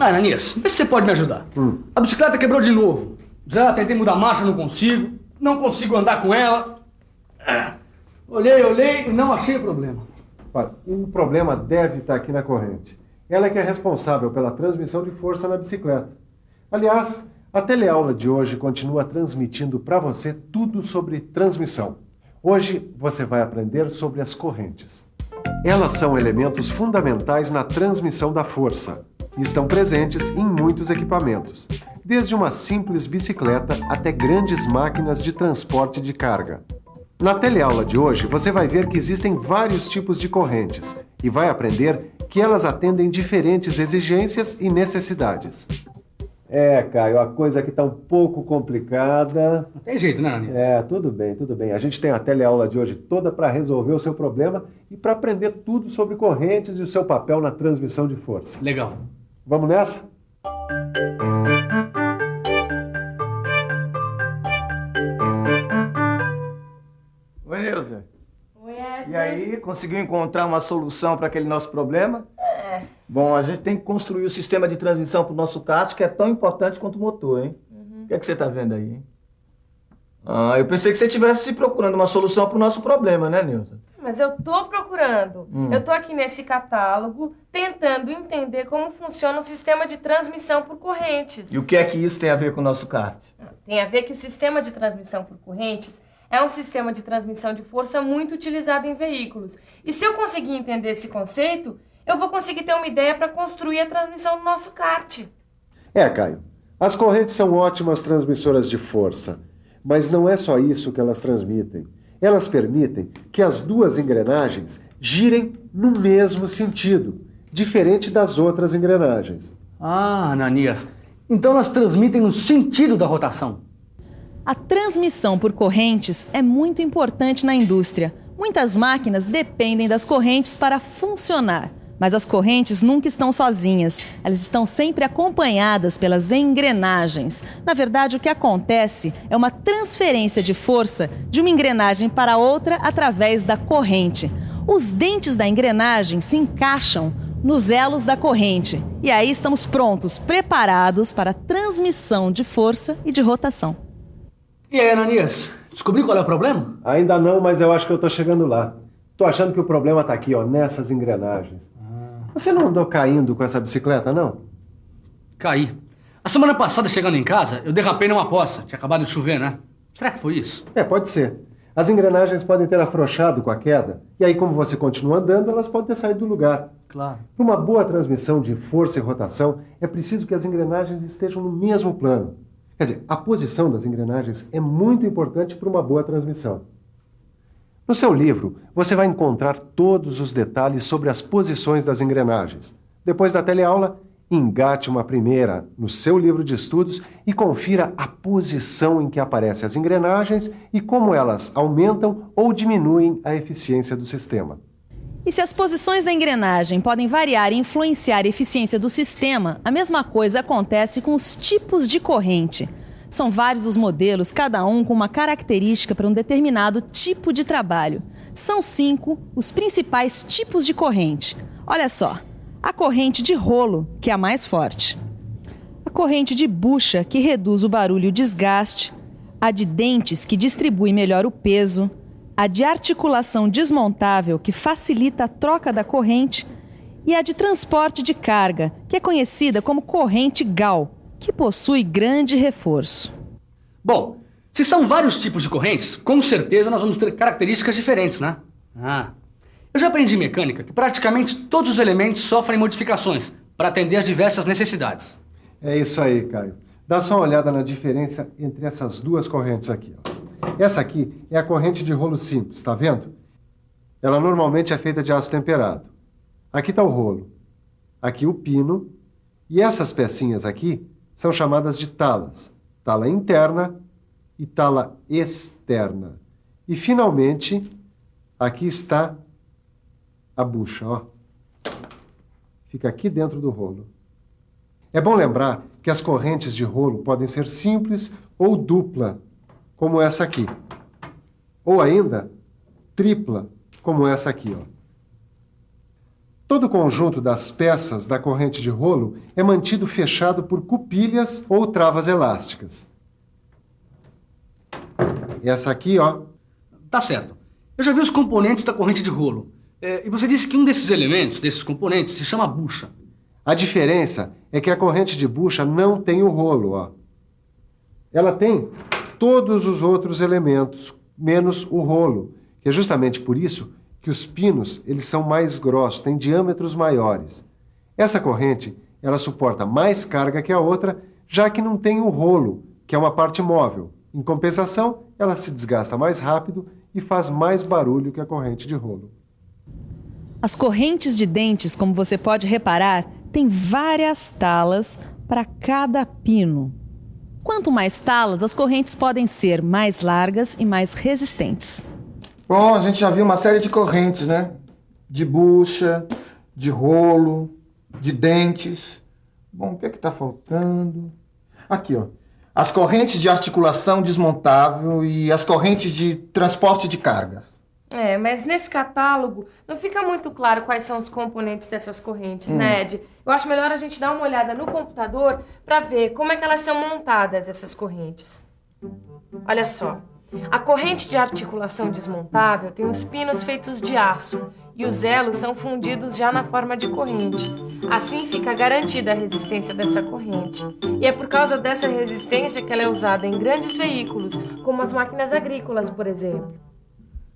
Ananias, vê se você pode me ajudar. A bicicleta quebrou de novo. Já tentei mudar a marcha, não consigo. Não consigo andar com ela. Olhei e não achei o problema. Olha, o problema deve estar aqui na corrente. Ela é que é responsável pela transmissão de força na bicicleta. Aliás, a teleaula de hoje continua transmitindo para você tudo sobre transmissão. Hoje você vai aprender sobre as correntes. Elas são elementos fundamentais na transmissão da força e estão presentes em muitos equipamentos, desde uma simples bicicleta até grandes máquinas de transporte de carga. Na teleaula de hoje, você vai ver que existem vários tipos de correntes e vai aprender que elas atendem diferentes exigências e necessidades. Caio, a coisa aqui está um pouco complicada. Não tem jeito, né, Ananias? Tudo bem. A gente tem a teleaula de hoje toda para resolver o seu problema e para aprender tudo sobre correntes e o seu papel na transmissão de força. Legal. Vamos nessa? Oi, Neuza. Oi, Edson. E aí, conseguiu encontrar uma solução para aquele nosso problema? Bom, a gente tem que construir o sistema de transmissão para o nosso kart, que é tão importante quanto o motor, hein? O que é que você está vendo aí, hein? Eu pensei que você estivesse procurando uma solução para o nosso problema, né, Neuza? Mas eu tô procurando. Eu tô aqui nesse catálogo tentando entender como funciona o sistema de transmissão por correntes. E o que é que isso tem a ver com o nosso kart? Tem a ver que o sistema de transmissão por correntes é um sistema de transmissão de força muito utilizado em veículos. E se eu conseguir entender esse conceito, eu vou conseguir ter uma ideia para construir a transmissão do nosso kart. Caio. As correntes são ótimas transmissoras de força, mas não é só isso que elas transmitem. Elas permitem que as duas engrenagens girem no mesmo sentido, diferente das outras engrenagens. Ananias, então elas transmitem no sentido da rotação. A transmissão por correntes é muito importante na indústria. Muitas máquinas dependem das correntes para funcionar. Mas as correntes nunca estão sozinhas, elas estão sempre acompanhadas pelas engrenagens. Na verdade, o que acontece é uma transferência de força de uma engrenagem para outra através da corrente. Os dentes da engrenagem se encaixam nos elos da corrente e aí estamos prontos, preparados para a transmissão de força e de rotação. E aí, Ananias, descobriu qual é o problema? Ainda não, mas eu acho que eu estou chegando lá. Estou achando que o problema está aqui, nessas engrenagens. Você não andou caindo com essa bicicleta, não? Caí. A semana passada, chegando em casa, eu derrapei numa poça. Tinha acabado de chover, né? Será que foi isso? Pode ser. As engrenagens podem ter afrouxado com a queda, e aí, como você continua andando, elas podem ter saído do lugar. Claro. Para uma boa transmissão de força e rotação, é preciso que as engrenagens estejam no mesmo plano. Quer dizer, a posição das engrenagens é muito importante para uma boa transmissão. No seu livro, você vai encontrar todos os detalhes sobre as posições das engrenagens. Depois da teleaula, engate uma primeira no seu livro de estudos e confira a posição em que aparecem as engrenagens e como elas aumentam ou diminuem a eficiência do sistema. E se as posições da engrenagem podem variar e influenciar a eficiência do sistema, a mesma coisa acontece com os tipos de corrente. São vários os modelos, cada um com uma característica para um determinado tipo de trabalho. São 5 os principais tipos de corrente. Olha só, a corrente de rolo, que é a mais forte. A corrente de bucha, que reduz o barulho e o desgaste. A de dentes, que distribui melhor o peso. A de articulação desmontável, que facilita a troca da corrente. E a de transporte de carga, que é conhecida como corrente GAU, que possui grande reforço. Bom, se são vários tipos de correntes, com certeza nós vamos ter características diferentes, né? Eu já aprendi em mecânica que praticamente todos os elementos sofrem modificações para atender às diversas necessidades. É isso aí, Caio. Dá só uma olhada na diferença entre essas duas correntes aqui. Essa aqui é a corrente de rolo simples, tá vendo? Ela normalmente é feita de aço temperado. Aqui está o rolo, aqui o pino, e essas pecinhas aqui são chamadas de talas. Tala interna e tala externa. E, finalmente, aqui está a bucha, Fica aqui dentro do rolo. É bom lembrar que as correntes de rolo podem ser simples ou dupla, como essa aqui. Ou ainda, tripla, como essa aqui, Todo o conjunto das peças da corrente de rolo é mantido fechado por cupilhas ou travas elásticas. Essa aqui, ó. Tá certo. Eu já vi os componentes da corrente de rolo. E você disse que um desses elementos, desses componentes, se chama bucha. A diferença é que a corrente de bucha não tem o rolo, ó. Ela tem todos os outros elementos, menos o rolo, que é justamente por isso que os pinos, eles são mais grossos, têm diâmetros maiores. Essa corrente, ela suporta mais carga que a outra, já que não tem o rolo, que é uma parte móvel. Em compensação, ela se desgasta mais rápido e faz mais barulho que a corrente de rolo. As correntes de dentes, como você pode reparar, têm várias talas para cada pino. Quanto mais talas, as correntes podem ser mais largas e mais resistentes. Bom, a gente já viu uma série de correntes, né? De bucha, de rolo, de dentes. Bom, o que é que tá faltando? Aqui, ó. As correntes de articulação desmontável e as correntes de transporte de cargas. Mas nesse catálogo não fica muito claro quais são os componentes dessas correntes, né, Ed? Eu acho melhor a gente dar uma olhada no computador para ver como é que elas são montadas, essas correntes. Olha só. A corrente de articulação desmontável tem os pinos feitos de aço e os elos são fundidos já na forma de corrente. Assim fica garantida a resistência dessa corrente. E é por causa dessa resistência que ela é usada em grandes veículos, como as máquinas agrícolas, por exemplo.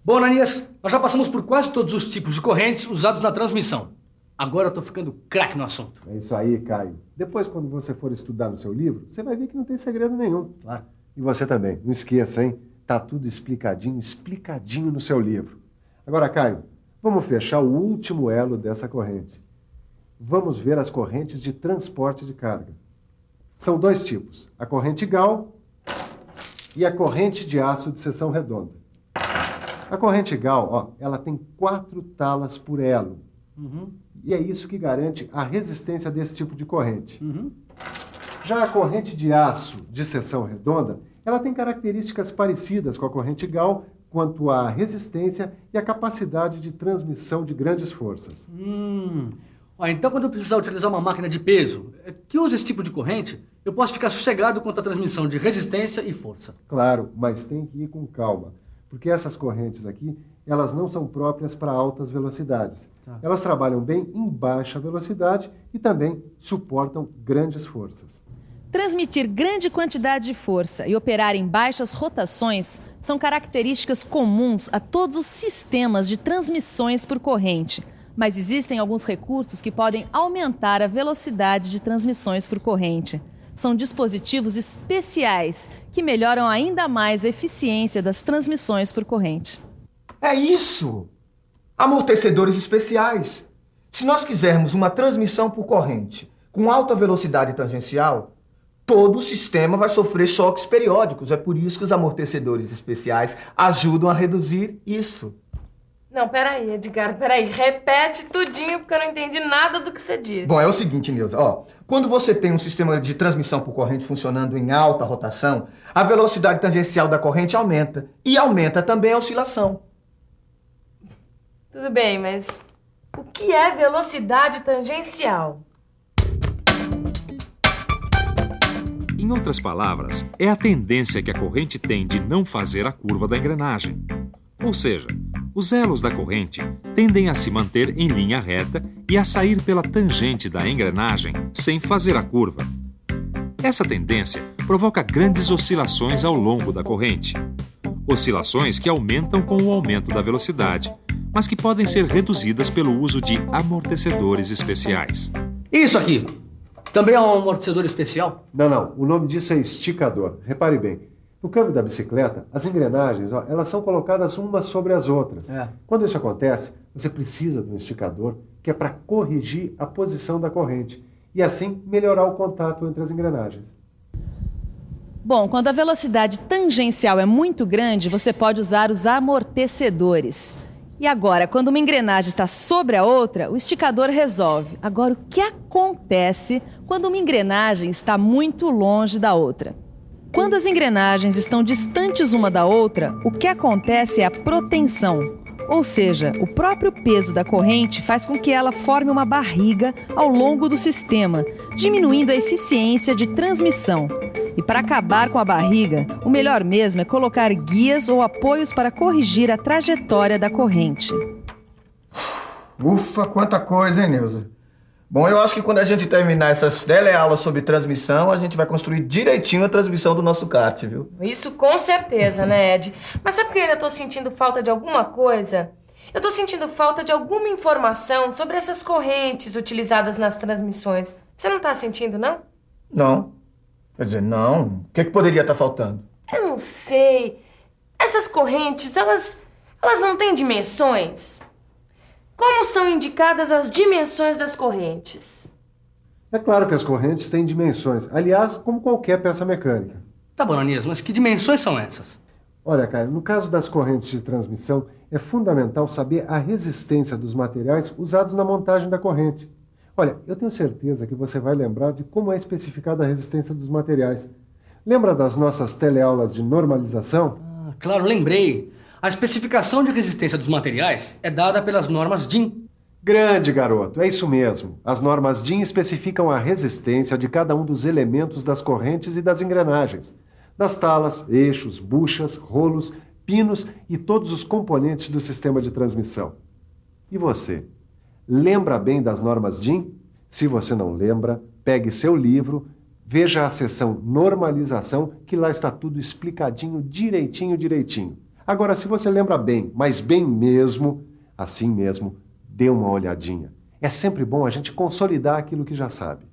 Bom, Ananias, nós já passamos por quase todos os tipos de correntes usados na transmissão. Agora eu tô ficando craque no assunto. É isso aí, Caio. Depois, quando você for estudar no seu livro, você vai ver que não tem segredo nenhum. Claro. E você também. Não esqueça, hein? Tá tudo explicadinho no seu livro. Agora, Caio, vamos fechar o último elo dessa corrente. Vamos ver as correntes de transporte de carga. São dois tipos, a corrente Gauss e a corrente de aço de seção redonda. A corrente Gauss, ó, ela tem 4 talas por elo. E é isso que garante a resistência desse tipo de corrente. Já a corrente de aço de seção redonda, ela tem características parecidas com a corrente Gauss quanto à resistência e a capacidade de transmissão de grandes forças. Então quando eu precisar utilizar uma máquina de peso que usa esse tipo de corrente, eu posso ficar sossegado quanto à transmissão de resistência e força. Claro, mas tem que ir com calma, porque essas correntes aqui, elas não são próprias para altas velocidades. Elas trabalham bem em baixa velocidade e também suportam grandes forças. Transmitir grande quantidade de força e operar em baixas rotações são características comuns a todos os sistemas de transmissões por corrente. Mas existem alguns recursos que podem aumentar a velocidade de transmissões por corrente. São dispositivos especiais que melhoram ainda mais a eficiência das transmissões por corrente. É isso! Amortecedores especiais. Se nós quisermos uma transmissão por corrente com alta velocidade tangencial, todo o sistema vai sofrer choques periódicos. É por isso que os amortecedores especiais ajudam a reduzir isso. Não, peraí, Edgar, peraí. Repete tudinho, porque eu não entendi nada do que você disse. Bom, é o seguinte, Nilza, ó. Quando você tem um sistema de transmissão por corrente funcionando em alta rotação, a velocidade tangencial da corrente aumenta. E aumenta também a oscilação. Tudo bem, mas o que é velocidade tangencial? Em outras palavras, é a tendência que a corrente tem de não fazer a curva da engrenagem. Ou seja, os elos da corrente tendem a se manter em linha reta e a sair pela tangente da engrenagem sem fazer a curva. Essa tendência provoca grandes oscilações ao longo da corrente. Oscilações que aumentam com o aumento da velocidade, mas que podem ser reduzidas pelo uso de amortecedores especiais. Isso aqui também é um amortecedor especial? Não. O nome disso é esticador. Repare bem. No câmbio da bicicleta, as engrenagens, ó, elas são colocadas umas sobre as outras. Quando isso acontece, você precisa de um esticador que é para corrigir a posição da corrente e assim melhorar o contato entre as engrenagens. Bom, quando a velocidade tangencial é muito grande, você pode usar os amortecedores. E agora, quando uma engrenagem está sobre a outra, o esticador resolve. Agora, o que acontece quando uma engrenagem está muito longe da outra? Quando as engrenagens estão distantes uma da outra, o que acontece é a protenção. Ou seja, o próprio peso da corrente faz com que ela forme uma barriga ao longo do sistema, diminuindo a eficiência de transmissão. E para acabar com a barriga, o melhor mesmo é colocar guias ou apoios para corrigir a trajetória da corrente. Ufa, quanta coisa, hein, Neuza? Bom, eu acho que quando a gente terminar essas teleaulas sobre transmissão, a gente vai construir direitinho a transmissão do nosso kart, viu? Isso com certeza, né, Ed? Mas sabe que eu ainda tô sentindo falta de alguma coisa? Eu tô sentindo falta de alguma informação sobre essas correntes utilizadas nas transmissões. Você não tá sentindo, não? Não. Quer dizer, não. O que poderia estar faltando? Eu não sei. Essas correntes, elas não têm dimensões? Como são indicadas as dimensões das correntes? É claro que as correntes têm dimensões. Aliás, como qualquer peça mecânica. Tá bom, Ananias, mas que dimensões são essas? Olha, Caio, no caso das correntes de transmissão, é fundamental saber a resistência dos materiais usados na montagem da corrente. Olha, eu tenho certeza que você vai lembrar de como é especificada a resistência dos materiais. Lembra das nossas teleaulas de normalização? Ah, claro, lembrei. A especificação de resistência dos materiais é dada pelas normas DIN. Grande, garoto, é isso mesmo. As normas DIN especificam a resistência de cada um dos elementos das correntes e das engrenagens, das talas, eixos, buchas, rolos, pinos e todos os componentes do sistema de transmissão. E você? Lembra bem das normas DIN? Se você não lembra, pegue seu livro, veja a seção Normalização, que lá está tudo explicadinho, direitinho. Agora, se você lembra bem, mas bem mesmo, assim mesmo, dê uma olhadinha. É sempre bom a gente consolidar aquilo que já sabe.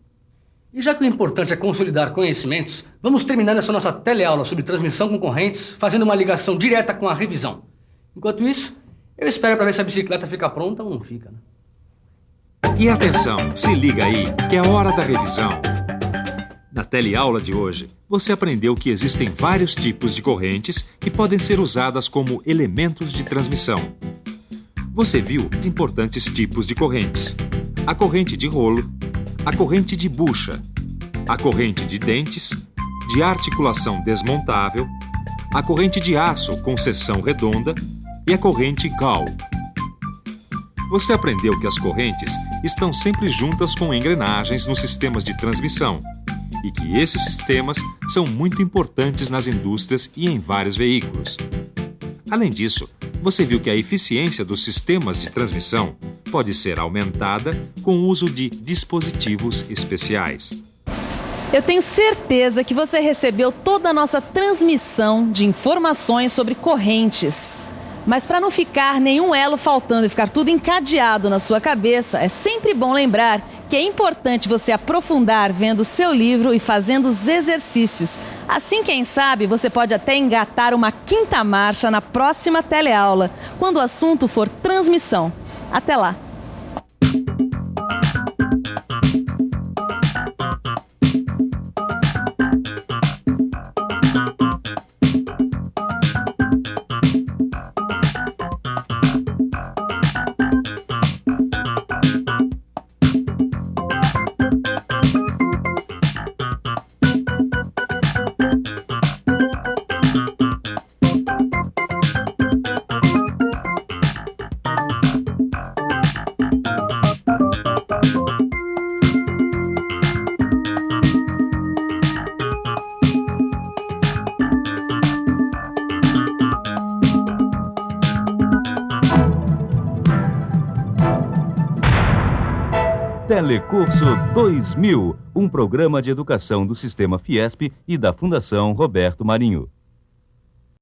E já que o importante é consolidar conhecimentos, vamos terminar essa nossa teleaula sobre transmissão com correntes, fazendo uma ligação direta com a revisão. Enquanto isso, eu espero para ver se a bicicleta fica pronta ou não fica, né? E atenção, se liga aí, que é hora da revisão. Na teleaula de hoje, você aprendeu que existem vários tipos de correntes que podem ser usadas como elementos de transmissão. Você viu os importantes tipos de correntes: a corrente de rolo, a corrente de bucha, a corrente de dentes, de articulação desmontável, a corrente de aço com seção redonda e a corrente Gauss. Você aprendeu que as correntes estão sempre juntas com engrenagens nos sistemas de transmissão e que esses sistemas são muito importantes nas indústrias e em vários veículos. Além disso, você viu que a eficiência dos sistemas de transmissão pode ser aumentada com o uso de dispositivos especiais. Eu tenho certeza que você recebeu toda a nossa transmissão de informações sobre correntes. Mas para não ficar nenhum elo faltando e ficar tudo encadeado na sua cabeça, é sempre bom lembrar que é importante você aprofundar vendo o seu livro e fazendo os exercícios. Assim, quem sabe, você pode até engatar uma quinta marcha na próxima teleaula, quando o assunto for transmissão. Até lá! Telecurso 2000, um programa de educação do Sistema Fiesp e da Fundação Roberto Marinho.